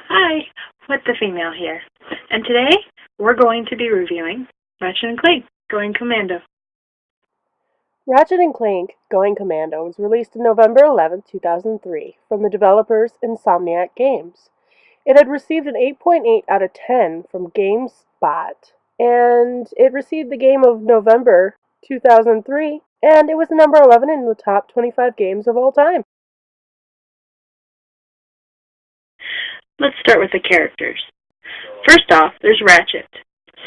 Hi, WTFemale here, and today we're going to be reviewing Ratchet and Clank Going Commando. Ratchet and Clank Going Commando was released on November 11, 2003, from the developers Insomniac Games. It had received an 8.8 out of 10 from GameSpot, and it received the Game of November 2003, and it was number 11 in the top 25 games of all time. Let's start with the characters. First off, there's Ratchet,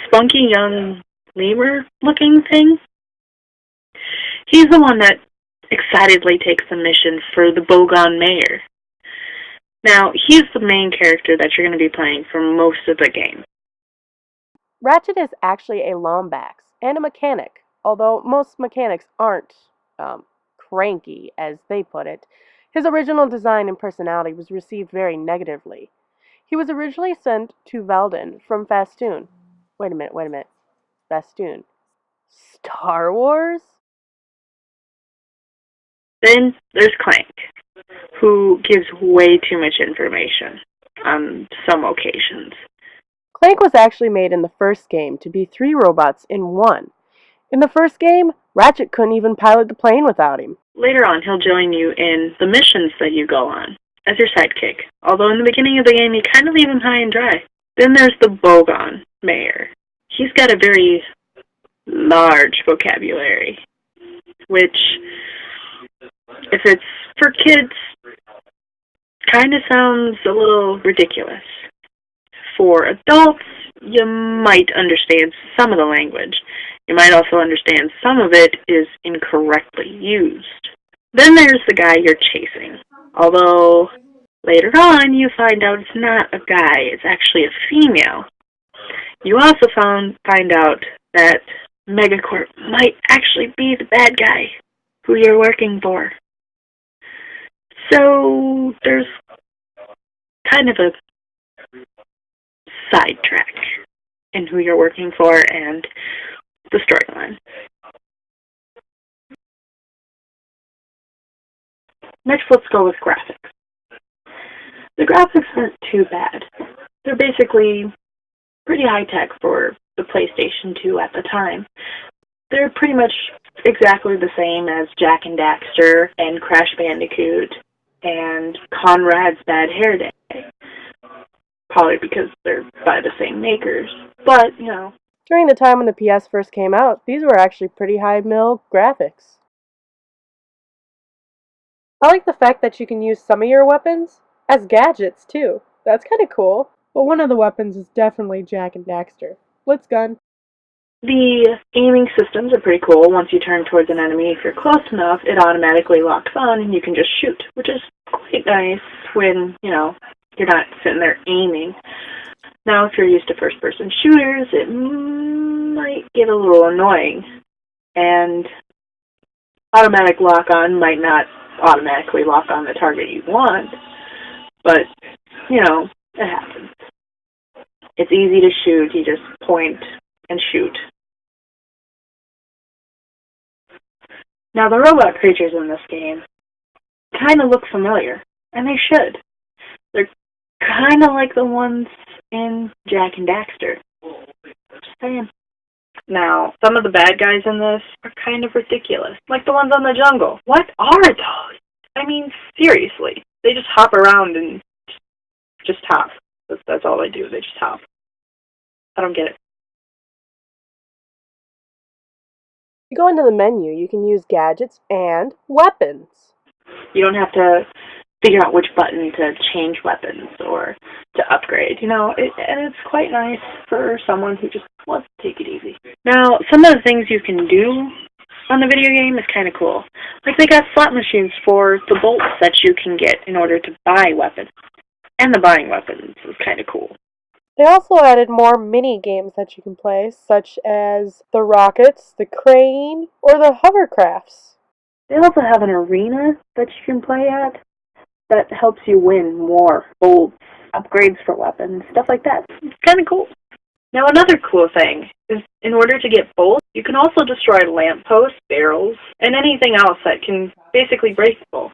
spunky young lemur-looking thing. He's the one that excitedly takes the mission for the Bogon Mayor. Now, he's the main character that you're going to be playing for most of the game. Ratchet is actually a Lombax and a mechanic, although most mechanics aren't cranky, as they put it. His original design and personality was received very negatively. He was originally sent to Veldon from Fastoon. Wait a minute. Fastoon. Star Wars? Then there's Clank, who gives way too much information on some occasions. Clank was actually made in the first game to be 3 robots in one. In the first game, Ratchet couldn't even pilot the plane without him. Later on, he'll join you in the missions that you go on as your sidekick, although in the beginning of the game, you kind of leave him high and dry. Then there's the Bogon Mayor. He's got a very large vocabulary, which, if it's for kids, kind of sounds a little ridiculous. For adults, you might understand some of the language. You might also understand some of it is incorrectly used. Then there's the guy you're chasing. Although, later on, you find out it's not a guy, it's actually a female. You also find out that Megacorp might actually be the bad guy who you're working for. So, there's kind of a sidetrack in who you're working for and the storyline. Next, let's go with graphics. The graphics aren't too bad. They're basically pretty high-tech for the PlayStation 2 at the time. They're pretty much exactly the same as Jak and Daxter and Crash Bandicoot and Conrad's Bad Hair Day. Probably because they're by the same makers. But, you know. During the time when the PS first came out, these were actually pretty high-mil graphics. I like the fact that you can use some of your weapons as gadgets, too. That's kind of cool. But one of the weapons is definitely Jak and Daxter. Blitzgun. The aiming systems are pretty cool. Once you turn towards an enemy, if you're close enough, it automatically locks on and you can just shoot, which is quite nice when, you know, you're not sitting there aiming. Now, if you're used to first-person shooters, it might get a little annoying. And automatic lock-on might not automatically lock on the target you want, but, you know, it happens. It's easy to shoot. You just point and shoot. Now, the robot creatures in this game kind of look familiar, and they should. They're kind of like the ones in Jak and Daxter. Just saying. Now, some of the bad guys in this are kind of ridiculous, like the ones on the jungle. What are those? I mean, seriously. They just hop around and just hop. That's all they do. They just hop. I don't get it. You go into the menu, you can use gadgets and weapons. You don't have to figure out which button to change weapons or to upgrade, you know, and it's quite nice for someone who just wants to take it easy. Now, some of the things you can do on the video game is kind of cool. Like, they got slot machines for the bolts that you can get in order to buy weapons. And the buying weapons is kind of cool. They also added more mini-games that you can play, such as the rockets, the crane, or the hovercrafts. They also have an arena that you can play at that helps you win more bolts, upgrades for weapons, stuff like that. It's kind of cool. Now another cool thing is in order to get bolt, you can also destroy lampposts, barrels, and anything else that can basically break the bolt.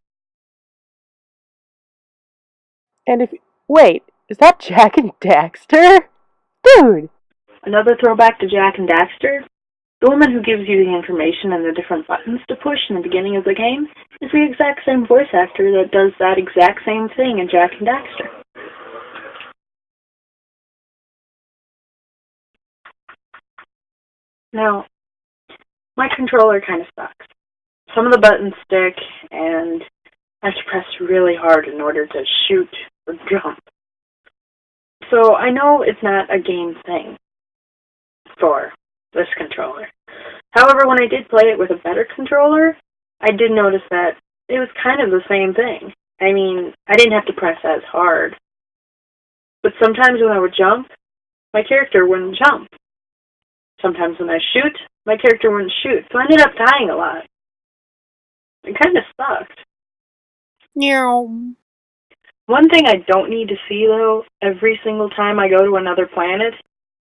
And if wait, is that Jak and Daxter? Dude! Another throwback to Jak and Daxter, the woman who gives you the information and the different buttons to push in the beginning of the game is the exact same voice actor that does that exact same thing in Jak and Daxter. Now, my controller kind of sucks. Some of the buttons stick, and I have to press really hard in order to shoot or jump. So I know it's not a game thing for this controller. However, when I did play it with a better controller, I did notice that it was kind of the same thing. I mean, I didn't have to press as hard. But sometimes when I would jump, my character wouldn't jump. Sometimes when I shoot, my character wouldn't shoot. So I ended up dying a lot. It kind of sucked. Meow. One thing I don't need to see, though, every single time I go to another planet,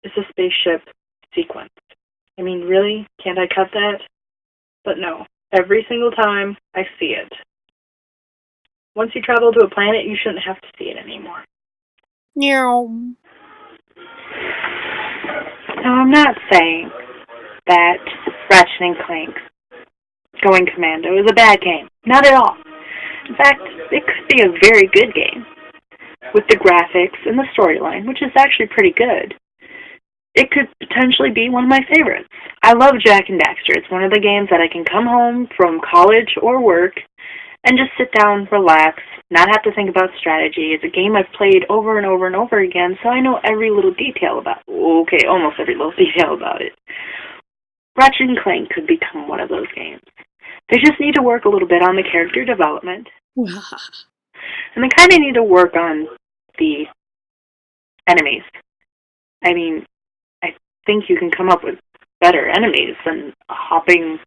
is the spaceship sequence. I mean, really? Can't I cut that? But no. Every single time, I see it. Once you travel to a planet, you shouldn't have to see it anymore. Meow. Now, I'm not saying that Ratchet and Clank Going Commando is a bad game. Not at all. In fact, it could be a very good game, with the graphics and the storyline, which is actually pretty good. It could potentially be one of my favorites. I love Jak and Daxter. It's one of the games that I can come home from college or work and just sit down, relax, not have to think about strategy. It's a game I've played over and over and over again, so I know every little detail about it. Okay, almost every little detail about it. Ratchet and Clank could become one of those games. They just need to work a little bit on the character development. And they kind of need to work on the enemies. I mean, I think you can come up with better enemies than a hopping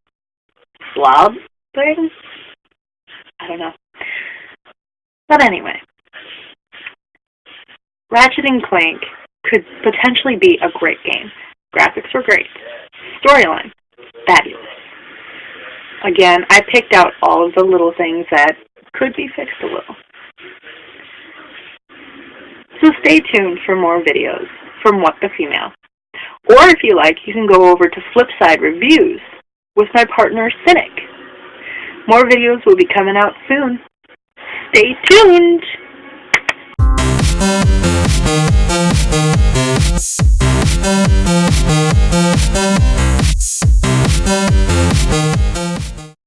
BLOB thing. I don't know. But anyway, Ratchet and Clank could potentially be a great game. Graphics were great. Storyline, fabulous. Again, I picked out all of the little things that could be fixed a little. So stay tuned for more videos from WTFemale. Or if you like, you can go over to Flipside Reviews with my partner Cynic. More videos will be coming out soon. Stay tuned!